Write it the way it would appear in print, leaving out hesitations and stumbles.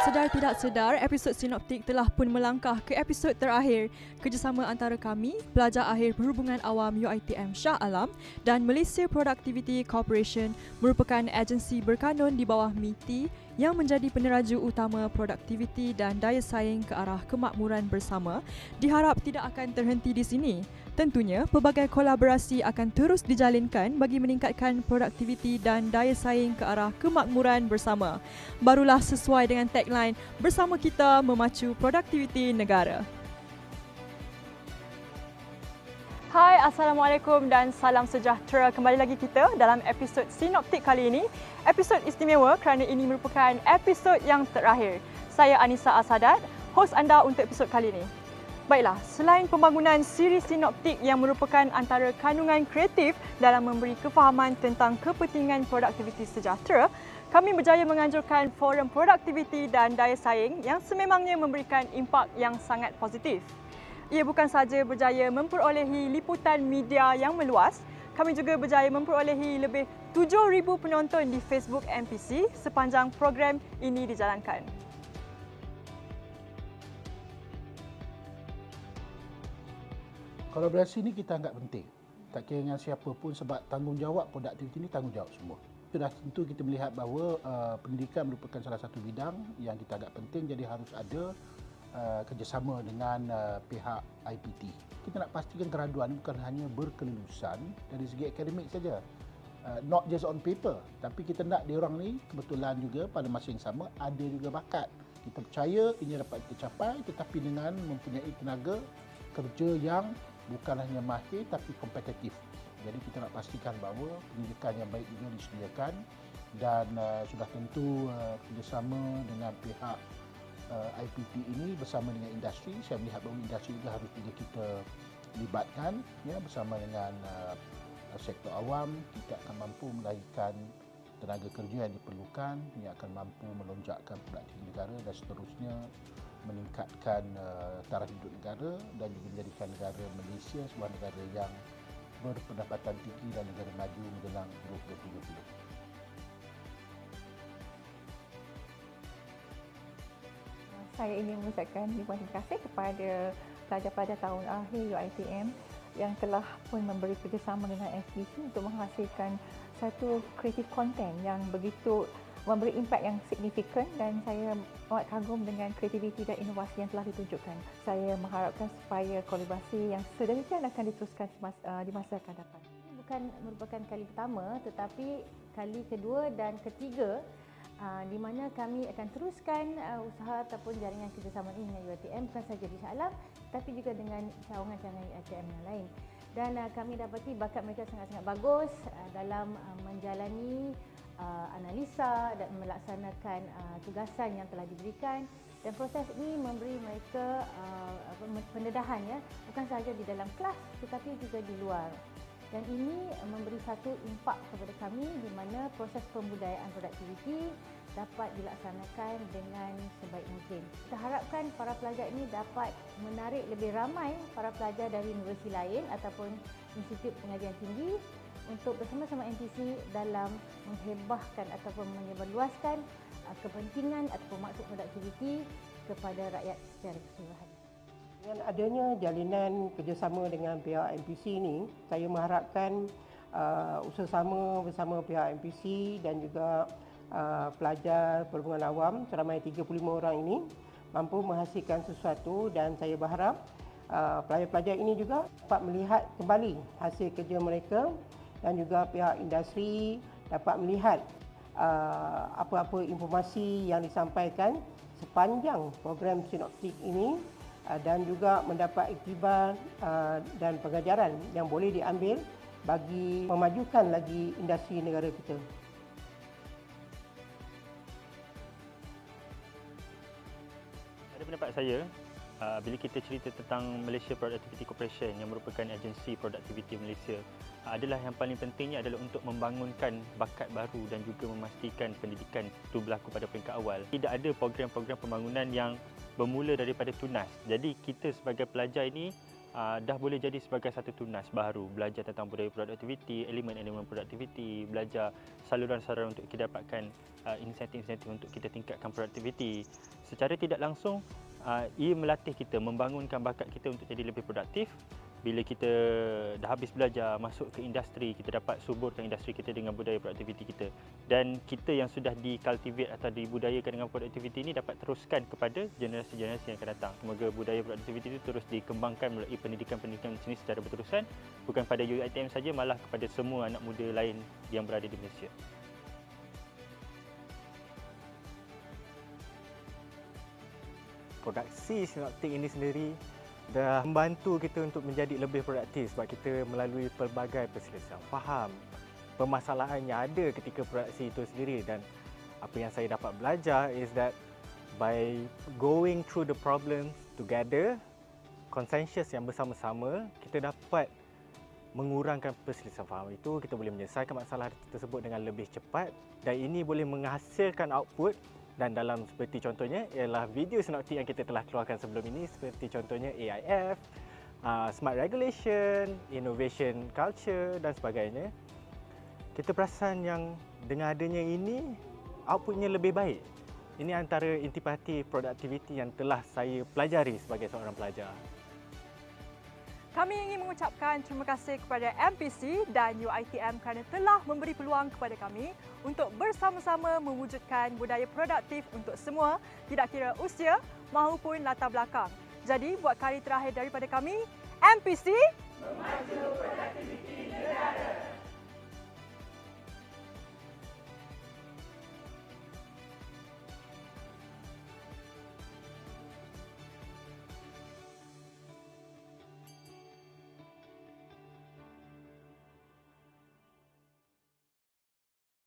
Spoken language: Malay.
Sedar tidak sedar, episod Sinoptik telah pun melangkah ke episod terakhir kerjasama antara kami, Pelajar Akhir Perhubungan Awam UiTM Shah Alam dan Malaysia Productivity Corporation merupakan agensi berkanun di bawah MITI yang menjadi peneraju utama produktiviti dan daya saing ke arah kemakmuran bersama diharap tidak akan terhenti di sini. Tentunya, pelbagai kolaborasi akan terus dijalinkan bagi meningkatkan produktiviti dan daya saing ke arah kemakmuran bersama. Barulah sesuai dengan tagline, bersama kita memacu produktiviti negara. Hai, Assalamualaikum dan salam sejahtera. Kembali lagi kita dalam episod Sinoptik kali ini. Episod istimewa kerana ini merupakan episod yang terakhir. Saya Anissa Asadat, hos anda untuk episod kali ini. Baiklah, selain pembangunan siri Sinoptik yang merupakan antara kandungan kreatif dalam memberi kefahaman tentang kepentingan produktiviti sejahtera, kami berjaya menganjurkan forum produktiviti dan daya saing yang sememangnya memberikan impak yang sangat positif. Ia bukan sahaja berjaya memperolehi liputan media yang meluas, kami juga berjaya memperolehi lebih 7,000 penonton di Facebook MPC sepanjang program ini dijalankan. Kolaborasi ni kita anggap penting. Tak kira dengan siapa pun sebab tanggungjawab produktiviti ni tanggungjawab semua. Sudah tentu kita melihat bahawa pendidikan merupakan salah satu bidang yang kita anggap penting, jadi harus ada kerjasama dengan pihak IPT. Kita nak pastikan keraduan bukan hanya berkelulusan dari segi akademik saja. Not just on paper, tapi kita nak diorang ni kebetulan juga pada masa yang sama ada juga bakat. Kita percaya ini dapat kita capai tetapi dengan mempunyai tenaga kerja yang bukan hanya mahir tapi kompetitif. Jadi kita nak pastikan bahawa pendidikan yang baik juga disediakan dan sudah tentu kerjasama dengan pihak IPT ini bersama dengan industri. Saya melihat bahawa industri juga harus juga kita libatkan ya, bersama dengan sektor awam. Kita akan mampu melahirkan tenaga kerja yang diperlukan, yang akan mampu melonjakkan produktiviti negara dan seterusnya meningkatkan taraf hidup negara dan juga menjadikan negara Malaysia sebuah negara yang berpendapatan tinggi dan negara maju menjelang 2030. Saya ingin mengucapkan terima kasih kepada pelajar-pelajar tahun akhir UiTM yang telah pun memberi kerjasama dengan FBC untuk menghasilkan satu kreatif konten yang begitu memberi impak yang signifikan dan saya amat kagum dengan kreativiti dan inovasi yang telah ditunjukkan. Saya mengharapkan supaya kolaborasi yang sedemikian akan diteruskan di masa akan datang. Ini bukan merupakan kali pertama tetapi kali kedua dan ketiga di mana kami akan teruskan usaha ataupun jaringan kerjasama ini dengan UiTM bukan sahaja di Shah Alam tetapi juga dengan cawangan-cawangan UiTM yang lain. Dan kami dapati bakat mereka sangat-sangat bagus dalam menjalani analisa dan melaksanakan tugasan yang telah diberikan dan proses ini memberi mereka pendedahan ya, bukan sahaja di dalam kelas tetapi juga di luar. Dan ini memberi satu impak kepada kami di mana proses pembudayaan produktiviti dapat dilaksanakan dengan sebaik mungkin. Kita harapkan para pelajar ini dapat menarik lebih ramai para pelajar dari universiti lain ataupun institut pengajian tinggi untuk bersama-sama MPC dalam menghebahkan ataupun menyebarluaskan kepentingan ataupun maksud produktiviti kepada rakyat secara keseluruhan. Dengan adanya jalinan kerjasama dengan pihak MPC ini, saya mengharapkan usaha-sama bersama pihak MPC dan juga pelajar perhubungan awam seramai 35 orang ini mampu menghasilkan sesuatu dan saya berharap pelajar-pelajar ini juga dapat melihat kembali hasil kerja mereka dan juga pihak industri dapat melihat apa-apa informasi yang disampaikan sepanjang program Sinoptik ini dan juga mendapat iktibar dan pengajaran yang boleh diambil bagi memajukan lagi industri negara kita. Pada pendapat saya, bila kita cerita tentang Malaysia Productivity Corporation yang merupakan agensi produktiviti Malaysia, adalah yang paling pentingnya adalah untuk membangunkan bakat baru dan juga memastikan pendidikan itu berlaku pada peringkat awal. Tidak ada program-program pembangunan yang bermula daripada tunas. Jadi kita sebagai pelajar ini dah boleh jadi sebagai satu tunas baru, belajar tentang budaya produktiviti, elemen-elemen produktiviti, belajar saluran-saluran untuk kita dapatkan insentif-insentif untuk kita tingkatkan produktiviti. Secara tidak langsung, ia melatih kita, membangunkan bakat kita untuk jadi lebih produktif. Bila kita dah habis belajar, masuk ke industri, kita dapat suburkan industri kita dengan budaya produktiviti kita. Dan kita yang sudah di-cultivate atau dibudayakan dengan produktiviti ini dapat teruskan kepada generasi-generasi yang akan datang. Semoga budaya produktiviti itu terus dikembangkan melalui pendidikan-pendidikan seni secara berterusan, bukan pada UiTM saja, malah kepada semua anak muda lain yang berada di Malaysia. Produksi sinoptik ini sendiri dah membantu kita untuk menjadi lebih produktif sebab kita melalui pelbagai perselisihan faham, permasalahan yang ada ketika produksi itu sendiri. Dan apa yang saya dapat belajar is that by going through the problems together, consensus yang bersama-sama, kita dapat mengurangkan perselisihan faham itu, kita boleh menyelesaikan masalah tersebut dengan lebih cepat dan ini boleh menghasilkan output. Dan dalam seperti contohnya ialah video sinoptik yang kita telah keluarkan sebelum ini, seperti contohnya AIF, Smart Regulation, Innovation Culture dan sebagainya. Kita perasan yang dengan adanya ini, outputnya lebih baik. Ini antara intipati produktiviti yang telah saya pelajari sebagai seorang pelajar. Kami ingin mengucapkan terima kasih kepada MPC dan UiTM kerana telah memberi peluang kepada kami untuk bersama-sama mewujudkan budaya produktif untuk semua, tidak kira usia maupun latar belakang. Jadi, buat kali terakhir daripada kami, MPC memaju produktiviti negara.